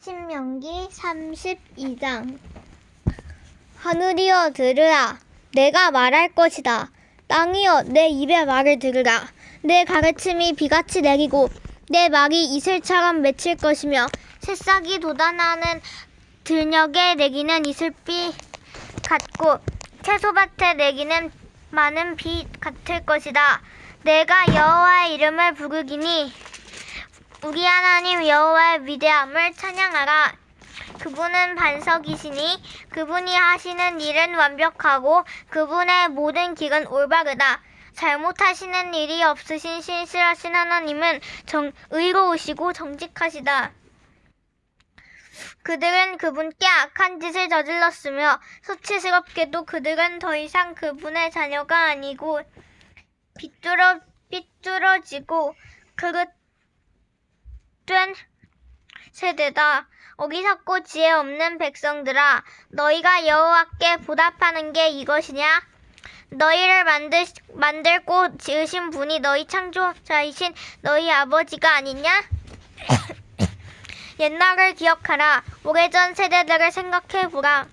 신명기 32장. 하늘이여 들으라. 내가 말할 것이다. 땅이여 내 입의 말을 들으라. 내 가르침이 비같이 내리고 내 말이 이슬처럼 맺힐 것이며 새싹이 돋아나는 들녘에 내기는 이슬비 같고 채소밭에 내기는 많은 비 같을 것이다. 내가 여호와의 이름을 부르기니 우리 하나님 여호와의 위대함을 찬양하라. 그분은 반석이시니 그분이 하시는 일은 완벽하고 그분의 모든 길은 올바르다. 잘못하시는 일이 없으신 신실하신 하나님은 의로우시고 정직하시다. 그들은 그분께 악한 짓을 저질렀으며 수치스럽게도 그들은 더 이상 그분의 자녀가 아니고 삐뚤어지고 그릇된 세대다. 어리석고 지혜 없는 백성들아, 너희가 여호와께 보답하는 게 이것이냐? 너희를 만들고 지으신 분이 너희 창조자이신 너희 아버지가 아니냐? 옛날을 기억하라. 오래전 세대들을 생각해보라.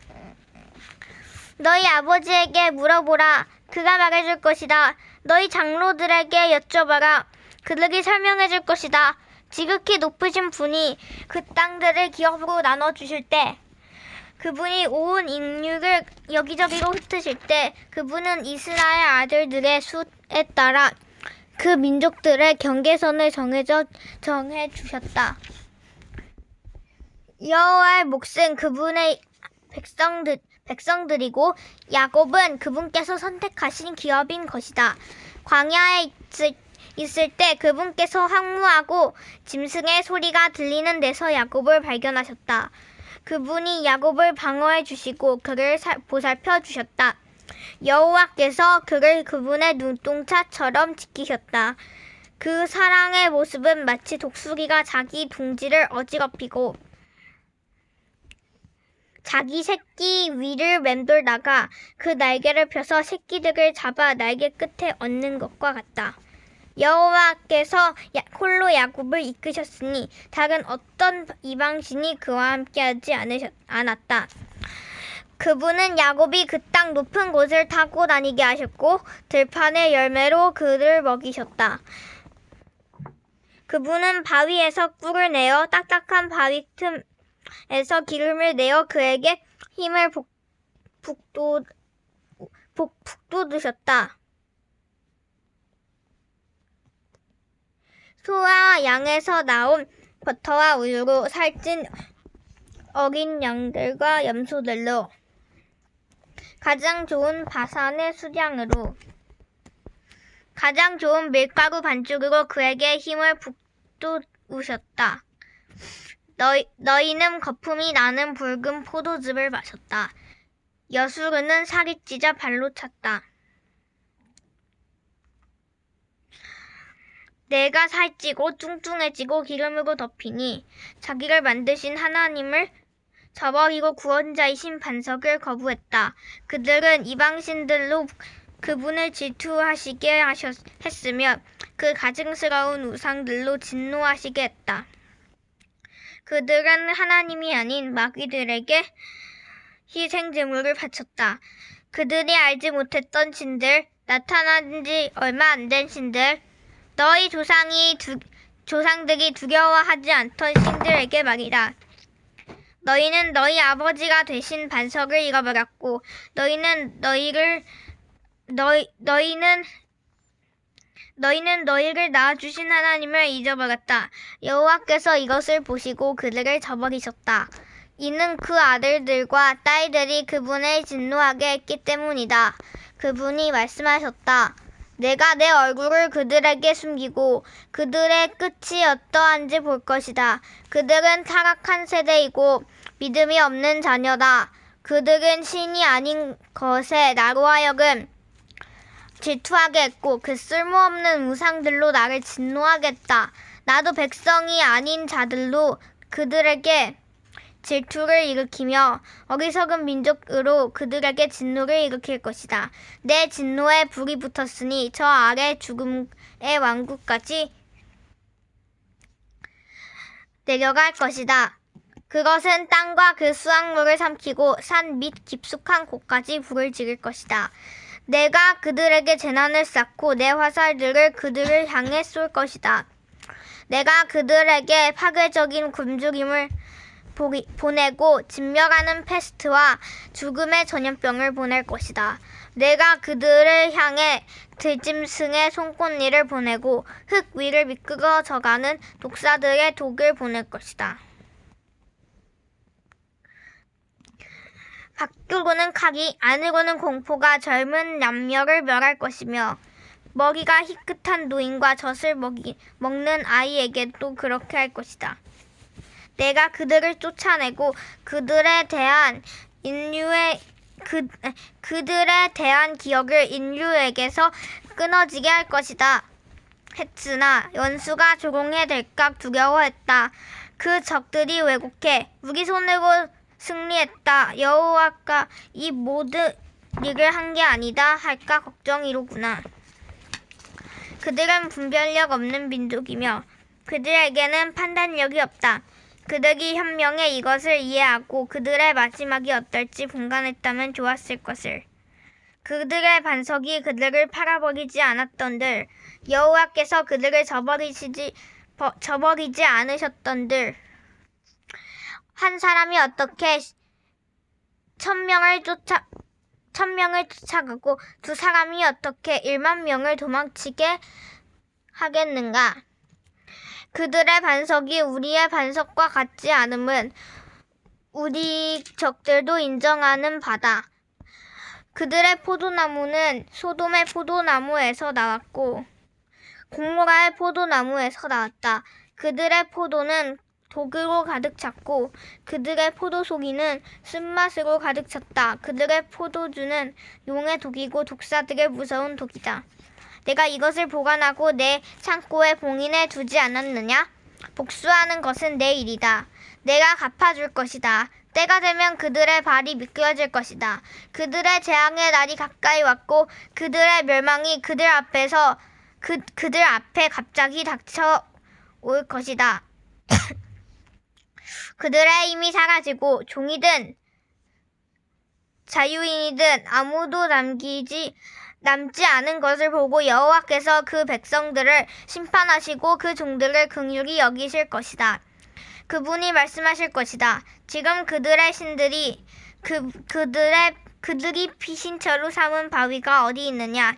너희 아버지에게 물어보라. 그가 말해줄 것이다. 너희 장로들에게 여쭤봐라. 그들이 설명해줄 것이다. 지극히 높으신 분이 그 땅들을 기업으로 나눠주실 때, 그분이 온 인류를 여기저기로 흩으실 때, 그분은 이스라엘 아들들의 수에 따라 그 민족들의 경계선을 정해주셨다. 여호와의 몫은 그분의 백성들이고 야곱은 그분께서 선택하신 기업인 것이다. 광야에 있을 때 그분께서 황무하고 짐승의 소리가 들리는 데서 야곱을 발견하셨다. 그분이 야곱을 방어해 주시고 그를 보살펴 주셨다. 여호와께서 그를 그분의 눈동자처럼 지키셨다. 그 사랑의 모습은 마치 독수리가 자기 둥지를 어지럽히고 자기 새끼 위를 맴돌다가 그 날개를 펴서 새끼들을 잡아 날개 끝에 얹는 것과 같다. 여호와께서 홀로 야곱을 이끄셨으니 다른 어떤 이방신이 그와 함께하지 않았다. 그분은 야곱이 그 땅 높은 곳을 타고 다니게 하셨고 들판의 열매로 그를 먹이셨다. 그분은 바위에서 꿀을 내어 딱딱한 바위 틈에서 기름을 내어 그에게 힘을 북돋으셨다. 소와 양에서 나온 버터와 우유로 살찐 어린 양들과 염소들로 가장 좋은 바산의 수량으로 가장 좋은 밀가루 반죽으로 그에게 힘을 북돋우셨다. 너희는 거품이 나는 붉은 포도즙을 마셨다. 여수르는 살이 찢어 발로 찼다. 내가 살찌고 뚱뚱해지고 기름으로 덮이니 자기를 만드신 하나님을 저버리고 구원자이신 반석을 거부했다. 그들은 이방신들로 그분을 질투하시게 했으며 그 가증스러운 우상들로 진노하시게 했다. 그들은 하나님이 아닌 마귀들에게 희생제물을 바쳤다. 그들이 알지 못했던 신들, 나타난 지 얼마 안 된 신들, 너희 조상들이 두려워하지 않던 신들에게 말이다. 너희는 너희 아버지가 되신 반석을 잃어버렸고 너희는 너희를 낳아주신 하나님을 잊어버렸다. 여호와께서 이것을 보시고 그들을 저버리셨다. 이는 그 아들들과 딸들이 그분을 진노하게 했기 때문이다. 그분이 말씀하셨다. 내가 내 얼굴을 그들에게 숨기고 그들의 끝이 어떠한지 볼 것이다. 그들은 타락한 세대이고 믿음이 없는 자녀다. 그들은 신이 아닌 것에 나로 하여금 질투하게 했고 그 쓸모없는 우상들로 나를 진노하겠다. 나도 백성이 아닌 자들로 그들에게 질투를 일으키며 어리석은 민족으로 그들에게 진노를 일으킬 것이다. 내 진노에 불이 붙었으니 저 아래 죽음의 왕국까지 내려갈 것이다. 그것은 땅과 그 수확물을 삼키고 산 및 깊숙한 곳까지 불을 지를 것이다. 내가 그들에게 재난을 쌓고 내 화살들을 그들을 향해 쏠 것이다. 내가 그들에게 파괴적인 굶주림을 보내고 진멸하는 패스트와 죽음의 전염병을 보낼 것이다. 내가 그들을 향해 들짐승의 손꽃니를 보내고 흙 위를 미끄러져가는 독사들의 독을 보낼 것이다. 밖으로는 칼이, 안으로는 공포가 젊은 남녀를 멸할 것이며 머리가 희끗한 노인과 젖을 먹는 아이에게도 그렇게 할 것이다. 내가 그들을 쫓아내고 그들에 대한 기억을 인류에게서 끊어지게 할 것이다. 했으나 원수가 조공해 될까 두려워했다. 그 적들이 왜곡해 우리 손으로 승리했다. 여호와가 이 모든 일을 한 게 아니다 할까 걱정이로구나. 그들은 분별력 없는 민족이며 그들에게는 판단력이 없다. 그들이 현명해 이것을 이해하고 그들의 마지막이 어떨지 분간했다면 좋았을 것을. 그들의 반석이 그들을 팔아버리지 않았던들, 여호와께서 그들을 저버리지 않으셨던들, 한 사람이 어떻게 1000명을 쫓아가고 두 사람이 어떻게 100,000명을 도망치게 하겠는가? 그들의 반석이 우리의 반석과 같지 않음은 우리 적들도 인정하는 바다. 그들의 포도나무는 소돔의 포도나무에서 나왔고 고모라의 포도나무에서 나왔다. 그들의 포도는 독으로 가득 찼고 그들의 포도송이는 쓴맛으로 가득 찼다. 그들의 포도주는 용의 독이고 독사들의 무서운 독이다. 내가 이것을 보관하고 내 창고에 봉인해 두지 않았느냐? 복수하는 것은 내 일이다. 내가 갚아줄 것이다. 때가 되면 그들의 발이 미끄러질 것이다. 그들의 재앙의 날이 가까이 왔고 그들의 멸망이 그들 앞에 갑자기 닥쳐올 것이다. 그들의 힘이 사라지고 종이든 자유인이든 아무도 남지 않은 것을 보고 여호와께서 그 백성들을 심판하시고 그 종들을 긍휼히 여기실 것이다. 그분이 말씀하실 것이다. 지금 그들의 신들이 그들이 피신처로 삼은 바위가 어디 있느냐?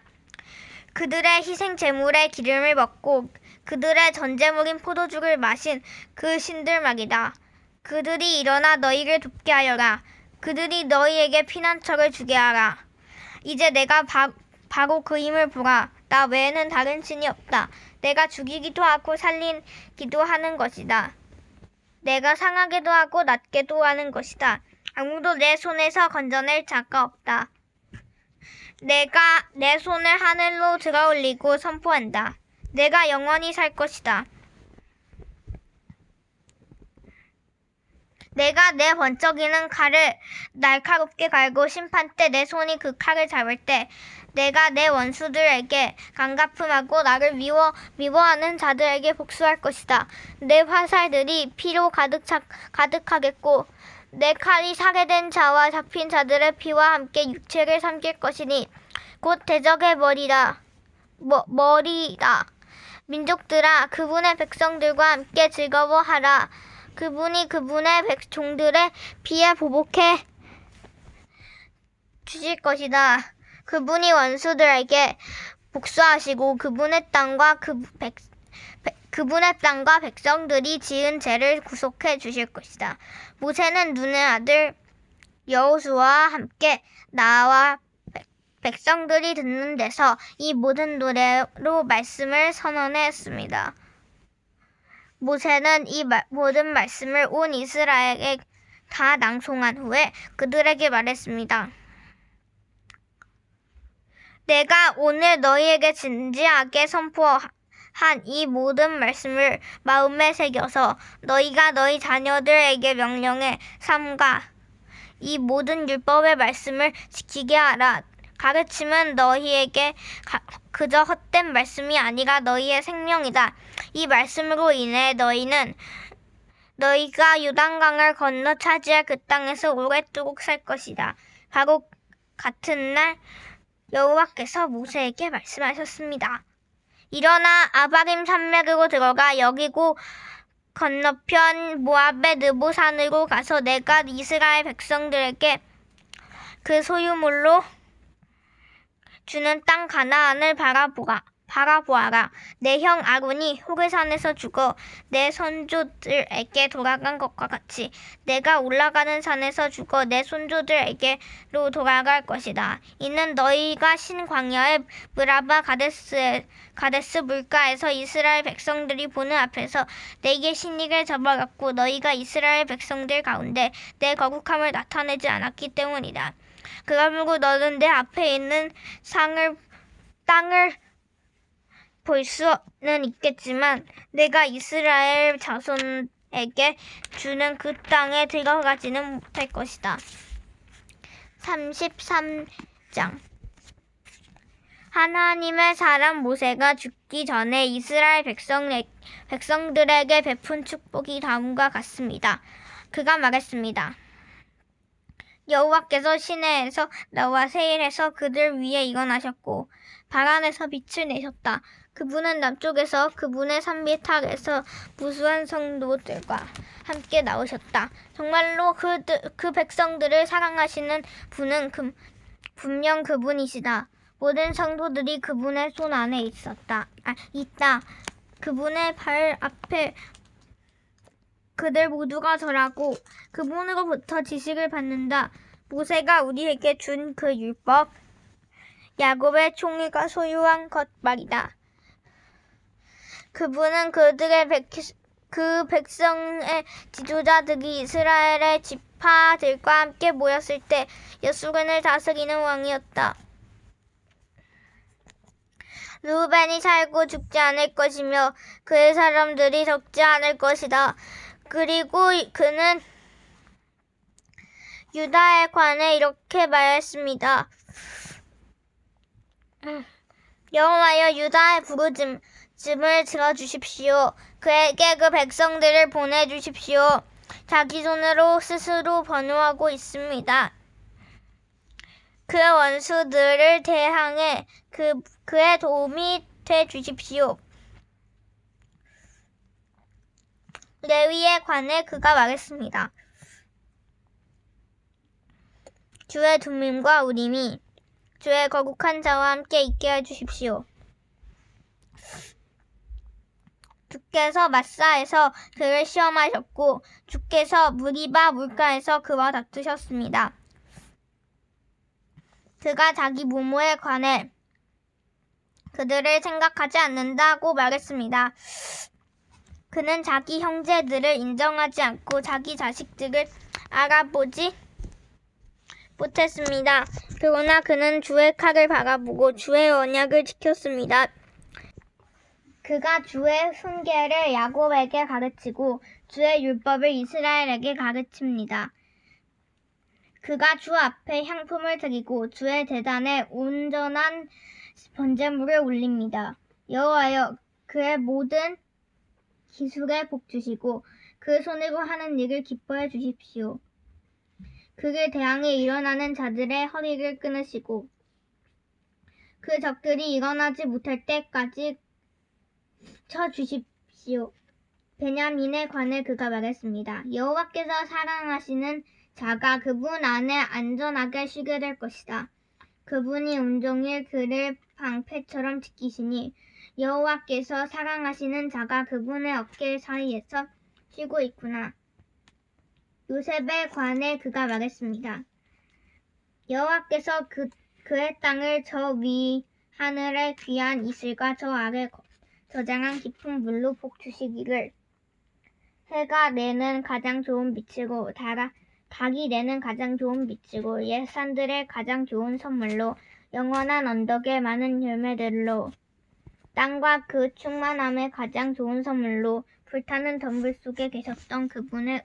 그들의 희생 제물의 기름을 먹고 그들의 전제물인 포도주를 마신 그 신들 말이다. 그들이 일어나 너희를 돕게 하여라. 그들이 너희에게 피난처를 주게 하라. 이제 내가 바로 그 힘을 보라. 나 외에는 다른 신이 없다. 내가 죽이기도 하고 살리기도 하는 것이다. 내가 상하게도 하고 낮게도 하는 것이다. 아무도 내 손에서 건져낼 자가 없다. 내가 내 손을 하늘로 들어 올리고 선포한다. 내가 영원히 살 것이다. 내가 내 번쩍이는 칼을 날카롭게 갈고 심판 때 내 손이 그 칼을 잡을 때 내가 내 원수들에게 강가품하고 나를 미워하는 자들에게 복수할 것이다. 내 화살들이 피로 가득하겠고 내 칼이 사게된 자와 잡힌 자들의 피와 함께 육체를 삼킬 것이니 곧 대적의 머리다. 민족들아 그분의 백성들과 함께 즐거워하라. 그분이 그분의 종들의 피에 보복해 주실 것이다. 그분이 원수들에게 복수하시고 그분의 땅과 백성들이 지은 죄를 구속해 주실 것이다. 모세는 눈의 아들 여호수아와 함께 나와 백성들이 듣는 데서 이 모든 노래로 말씀을 선언했습니다. 모세는 이 모든 말씀을 온 이스라엘에 다 낭송한 후에 그들에게 말했습니다. 내가 오늘 너희에게 진지하게 선포한 이 모든 말씀을 마음에 새겨서 너희가 너희 자녀들에게 명령해 삼가 이 모든 율법의 말씀을 지키게 하라. 가르침은 너희에게 그저 헛된 말씀이 아니라 너희의 생명이다. 이 말씀으로 인해 너희가 요단강을 건너 차지할 그 땅에서 오랫도록 살 것이다. 바로 같은 날 여호와께서 모세에게 말씀하셨습니다. 일어나 아바림 산맥으로 들어가 여기고 건너편 모압의 느보산으로 가서 내가 이스라엘 백성들에게 그 소유물로 주는 땅 가나안을 바라보아라. 내 형 아론이 호르산에서 죽어 내 선조들에게 돌아간 것과 같이 내가 올라가는 산에서 죽어 내 선조들에게로 돌아갈 것이다. 이는 너희가 신 광야의 브라바 가데스 물가에서 이스라엘 백성들이 보는 앞에서 내게 신익을 저버렸고 너희가 이스라엘 백성들 가운데 내 거룩함을 나타내지 않았기 때문이다. 그러므로 너는 내 앞에 있는 땅을 볼 수는 있겠지만 내가 이스라엘 자손에게 주는 그 땅에 들어가지는 못할 것이다. 33장 하나님의 사람 모세가 죽기 전에 이스라엘 백성들에게 베푼 축복이 다음과 같습니다. 그가 말했습니다. 여호와께서 시내에서 나와 세일해서 그들 위에 일어나셨고 바란에서 빛을 내셨다. 그분은 남쪽에서 그분의 산비탈에서 무수한 성도들과 함께 나오셨다. 정말로 그 백성들을 사랑하시는 분은 분명 그분이시다. 모든 성도들이 그분의 손 안에 있다. 그분의 발 앞에 그들 모두가 절하고 그분으로부터 지식을 받는다. 모세가 우리에게 준 그 율법, 야곱의 총회가 소유한 것 말이다. 그분은 그 백성의 지도자들이 이스라엘의 지파들과 함께 모였을 때 여수근을 다스리는 왕이었다. 르우벤이 살고 죽지 않을 것이며 그의 사람들이 적지 않을 것이다. 그리고 그는 유다에 관해 이렇게 말했습니다. 여호와여 유다의 부르짖음을 들어주십시오. 그에게 그 백성들을 보내주십시오. 자기 손으로 스스로 번호하고 있습니다. 그 원수들을 대항해 그의 도움이 돼 주십시오. 레위에 관해 그가 말했습니다. 주의 둠밈과 우림이 주의 거룩한 자와 함께 있게 해주십시오. 주께서 마사에서 그를 시험하셨고 주께서 무리바 물가에서 그와 다투셨습니다. 그가 자기 부모에 관해 그들을 생각하지 않는다고 말했습니다. 그는 자기 형제들을 인정하지 않고 자기 자식들을 알아보지 못했습니다. 그러나 그는 주의 칼을 바라보고 주의 언약을 지켰습니다. 그가 주의 훈계를 야곱에게 가르치고 주의 율법을 이스라엘에게 가르칩니다. 그가 주 앞에 향품을 드리고 주의 제단에 온전한 번제물을 올립니다. 여호와여 그의 모든 기술에 복 주시고 그 손으로 하는 일을 기뻐해 주십시오. 그를 대항해 일어나는 자들의 허리를 끊으시고 그 적들이 일어나지 못할 때까지 쳐 주십시오. 베냐민에 관해 그가 말했습니다. 여호와께서 사랑하시는 자가 그분 안에 안전하게 쉬게 될 것이다. 그분이 온종일 그를 방패처럼 지키시니 여호와께서 사랑하시는 자가 그분의 어깨 사이에서 쉬고 있구나. 요셉에 관해 그가 말했습니다. 여호와께서 그의 땅을 저 위 하늘의 귀한 이슬과 저 아래 저장한 깊은 물로 복 주시기를. 해가 내는 가장 좋은 빛으로 닭이 내는 가장 좋은 빛으로 옛 산들의 가장 좋은 선물로 영원한 언덕의 많은 열매들로 땅과 그 충만함의 가장 좋은 선물로 불타는 덤불 속에 계셨던 그분의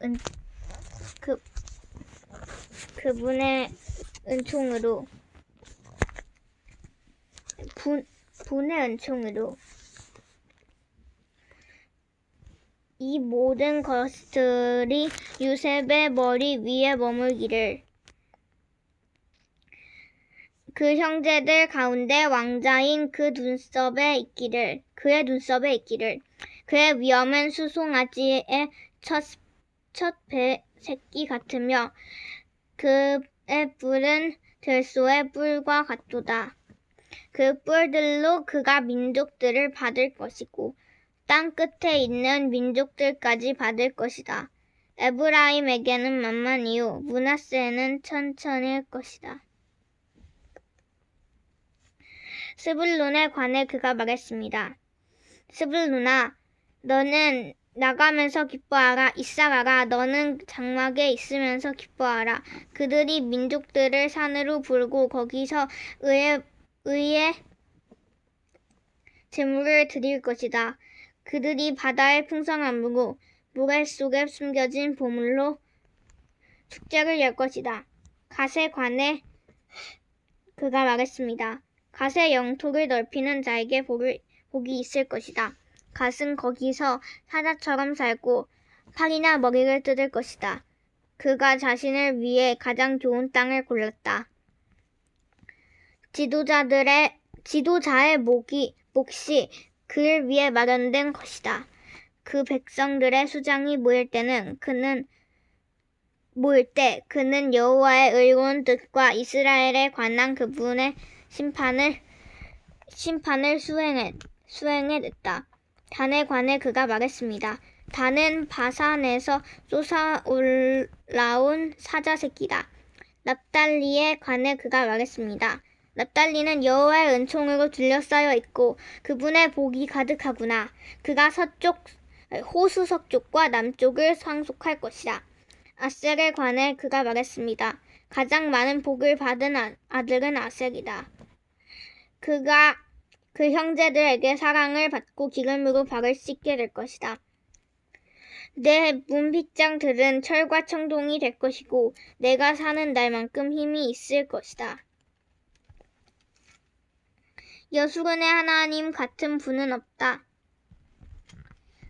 은총으로 분의 은총으로 이 모든 것들이 요셉의 머리 위에 머물기를 그 형제들 가운데 왕자인 그의 눈썹에 있기를 그의 위엄은 수송아지의 첫 배 새끼 같으며 그의 뿔은 들소의 뿔과 같도다. 그 뿔들로 그가 민족들을 받을 것이고 땅 끝에 있는 민족들까지 받을 것이다. 에브라임에게는 만만이요 므낫세는 천천일 것이다. 스불론에 관해 그가 말했습니다. 스불론아, 너는 나가면서 기뻐하라. 이사가라, 너는 장막에 있으면서 기뻐하라. 그들이 민족들을 산으로 부르고 거기서 의의 제물을 드릴 것이다. 그들이 바다의 풍성한 물고 모래 속에 숨겨진 보물로 축제를 열 것이다. 갓에 관해 그가 말했습니다. 갓의 영토를 넓히는 자에게 복이 있을 것이다. 갓은 거기서 사자처럼 살고 팔이나 머리를 뜯을 것이다. 그가 자신을 위해 가장 좋은 땅을 골랐다. 지도자의 몫이 그를 위해 마련된 것이다. 그 백성들의 수장이 모일 때 그는 여호와의 의로운 뜻과 이스라엘에 관한 그분의 심판을 수행해냈다. 단에 관해 그가 말했습니다. 단은 바산에서 솟아올라온 사자 새끼다. 납달리에 관해 그가 말했습니다. 납달리는 여호와의 은총으로 둘러싸여 있고 그분의 복이 가득하구나. 그가 호수 서쪽과 남쪽을 상속할 것이다. 아셀에 관해 그가 말했습니다. 가장 많은 복을 받은 아들은 아셀이다. 그가 그 형제들에게 사랑을 받고 기름으로 발을 씻게 될 것이다. 내 문빗장들은 철과 청동이 될 것이고 내가 사는 날만큼 힘이 있을 것이다. 여수근의 하나님 같은 분은 없다.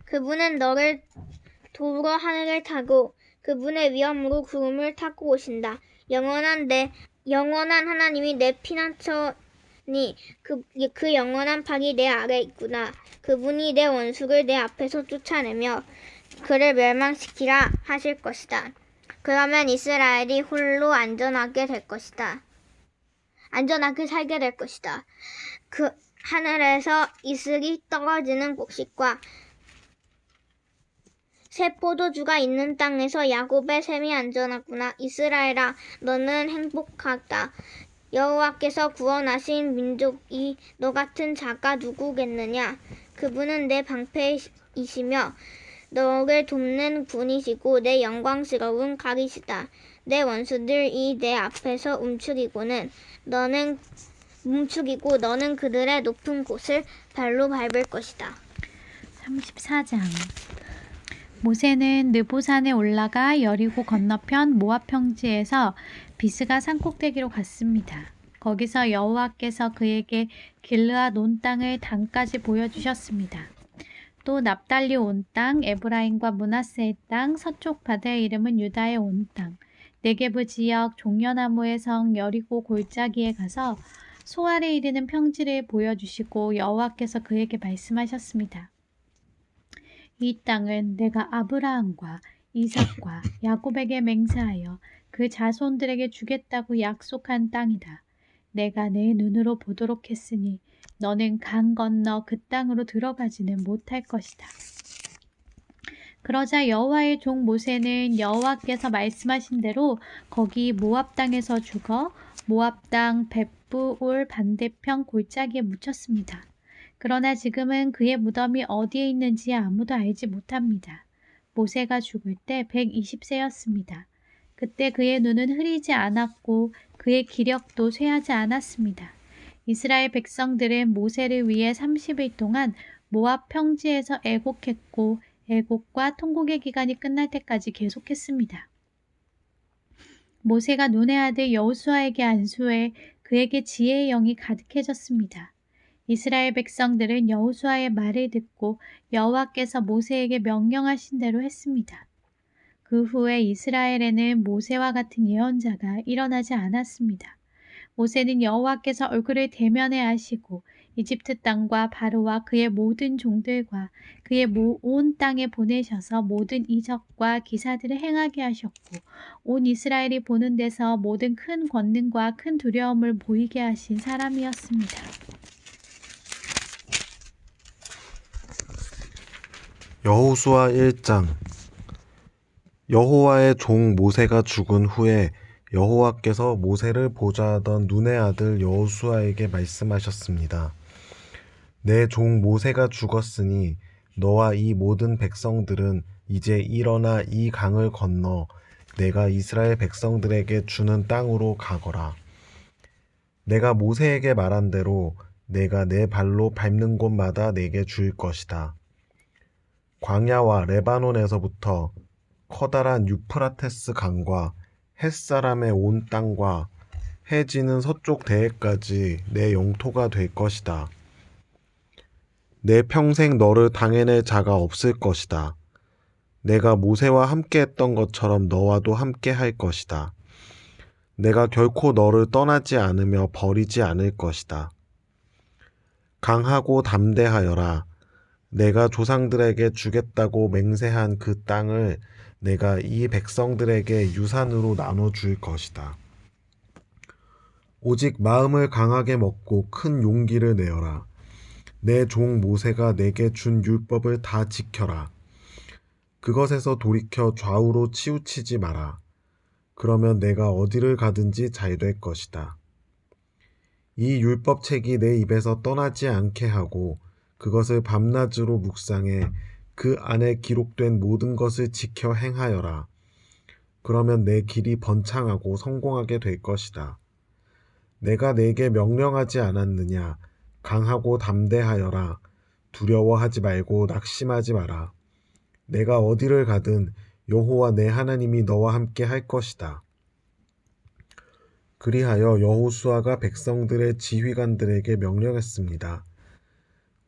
그분은 너를 도우러 하늘을 타고 그분의 위엄으로 구름을 타고 오신다. 영원한 하나님이 내 피난처니 그 영원한 팔이 내 아래 있구나. 그분이 내 원수를 내 앞에서 쫓아내며 그를 멸망시키라 하실 것이다. 그러면 이스라엘이 홀로 안전하게 살게 될 것이다. 그 하늘에서 이슬이 떨어지는 곡식과 새 포도주가 있는 땅에서 야곱의 샘이 안전하구나. 이스라엘아, 너는 행복하다. 여호와께서 구원하신 민족이 너 같은 자가 누구겠느냐. 그분은 내 방패이시며 너를 돕는 분이시고 내 영광스러운 각이시다. 내 원수들이 내 앞에서 움츠리고 너는 그들의 높은 곳을 발로 밟을 것이다. 34장. 모세는 느보산에 올라가 여리고 건너편 모압 평지에서 비스가 산꼭대기로 갔습니다. 거기서 여호와께서 그에게 길르앗 온 땅을 단까지 보여주셨습니다. 또 납달리 온 땅, 에브라임과 므낫세의 땅, 서쪽 바다의 이름은 유다의 온 땅, 네게브 지역 종려나무의 성 여리고 골짜기에 가서 소알에 이르는 평지를 보여주시고 여호와께서 그에게 말씀하셨습니다. 이 땅은 내가 아브라함과 이삭과 야곱에게 맹세하여 그 자손들에게 주겠다고 약속한 땅이다. 내가 내 눈으로 보도록 했으니 너는 강 건너 그 땅으로 들어가지는 못할 것이다. 그러자 여호와의 종 모세는 여호와께서 말씀하신 대로 거기 모압 땅에서 죽어 모압 땅 벳부올 반대편 골짜기에 묻혔습니다. 그러나 지금은 그의 무덤이 어디에 있는지 아무도 알지 못합니다. 모세가 죽을 때 120세였습니다. 그때 그의 눈은 흐리지 않았고 그의 기력도 쇠하지 않았습니다. 이스라엘 백성들은 모세를 위해 30일 동안 모압 평지에서 애곡했고 애곡과 통곡의 기간이 끝날 때까지 계속했습니다. 모세가 눈의 아들 여호수아에게 안수해 그에게 지혜의 영이 가득해졌습니다. 이스라엘 백성들은 여호수아의 말을 듣고 여호와께서 모세에게 명령하신 대로 했습니다. 그 후에 이스라엘에는 모세와 같은 예언자가 일어나지 않았습니다. 모세는 여호와께서 얼굴을 대면해 하시고 이집트 땅과 바로와 그의 모든 종들과 그의 온 땅에 보내셔서 모든 이적과 기사들을 행하게 하셨고 온 이스라엘이 보는 데서 모든 큰 권능과 큰 두려움을 보이게 하신 사람이었습니다. 여호수아 1장. 여호와의 종 모세가 죽은 후에 여호와께서 모세를 보좌하던 눈의 아들 여호수아에게 말씀하셨습니다. 내 종 모세가 죽었으니 너와 이 모든 백성들은 이제 일어나 이 강을 건너 내가 이스라엘 백성들에게 주는 땅으로 가거라. 내가 모세에게 말한 대로 내가 내 발로 밟는 곳마다 내게 줄 것이다. 광야와 레바논에서부터 커다란 유프라테스 강과 햇사람의 온 땅과 해지는 서쪽 대해까지 내 영토가 될 것이다. 내 평생 너를 당해낼 자가 없을 것이다. 내가 모세와 함께 했던 것처럼 너와도 함께 할 것이다. 내가 결코 너를 떠나지 않으며 버리지 않을 것이다. 강하고 담대하여라. 내가 조상들에게 주겠다고 맹세한 그 땅을 내가 이 백성들에게 유산으로 나눠줄 것이다. 오직 마음을 강하게 먹고 큰 용기를 내어라. 내 종 모세가 내게 준 율법을 다 지켜라. 그것에서 돌이켜 좌우로 치우치지 마라. 그러면 내가 어디를 가든지 잘 될 것이다. 이 율법책이 내 입에서 떠나지 않게 하고 그것을 밤낮으로 묵상해 그 안에 기록된 모든 것을 지켜 행하여라. 그러면 내 길이 번창하고 성공하게 될 것이다. 내가 내게 명령하지 않았느냐? 강하고 담대하여라. 두려워하지 말고 낙심하지 마라. 내가 어디를 가든 여호와 내 하나님이 너와 함께 할 것이다. 그리하여 여호수아가 백성들의 지휘관들에게 명령했습니다.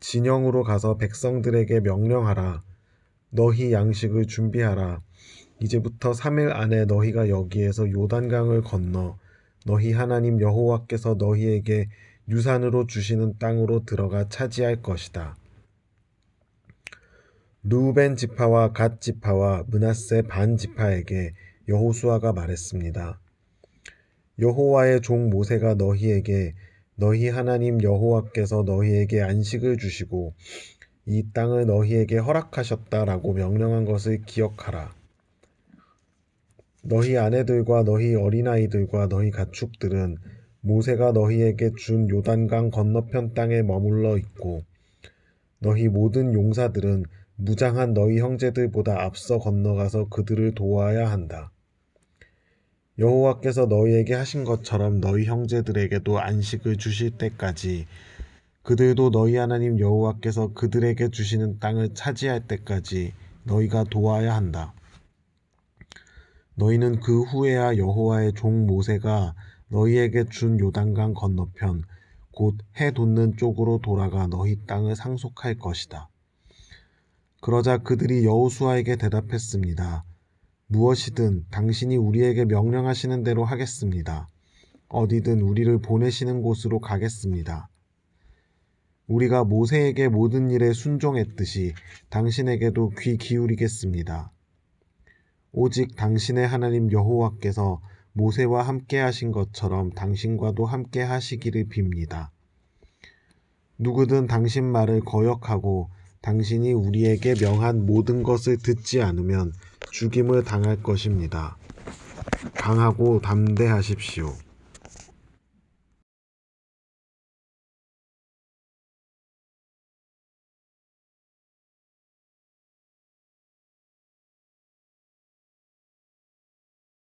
진영으로 가서 백성들에게 명령하라. 너희 양식을 준비하라. 이제부터 3일 안에 너희가 여기에서 요단강을 건너 너희 하나님 여호와께서 너희에게 유산으로 주시는 땅으로 들어가 차지할 것이다. 르우벤 지파와 갓 지파와 므낫세 반 지파에게 여호수아가 말했습니다. 여호와의 종 모세가 너희에게 너희 하나님 여호와께서 너희에게 안식을 주시고 이 땅을 너희에게 허락하셨다라고 명령한 것을 기억하라. 너희 아내들과 너희 어린아이들과 너희 가축들은 모세가 너희에게 준 요단강 건너편 땅에 머물러 있고 너희 모든 용사들은 무장한 너희 형제들보다 앞서 건너가서 그들을 도와야 한다. 여호와께서 너희에게 하신 것처럼 너희 형제들에게도 안식을 주실 때까지 그들도 너희 하나님 여호와께서 그들에게 주시는 땅을 차지할 때까지 너희가 도와야 한다. 너희는 그 후에야 여호와의 종 모세가 너희에게 준 요단강 건너편 곧 해 돋는 쪽으로 돌아가 너희 땅을 상속할 것이다. 그러자 그들이 여호수아에게 대답했습니다. 무엇이든 당신이 우리에게 명령하시는 대로 하겠습니다. 어디든 우리를 보내시는 곳으로 가겠습니다. 우리가 모세에게 모든 일에 순종했듯이 당신에게도 귀 기울이겠습니다. 오직 당신의 하나님 여호와께서 모세와 함께 하신 것처럼 당신과도 함께 하시기를 빕니다. 누구든 당신 말을 거역하고 당신이 우리에게 명한 모든 것을 듣지 않으면 죽임을 당할 것입니다. 강하고 담대하십시오.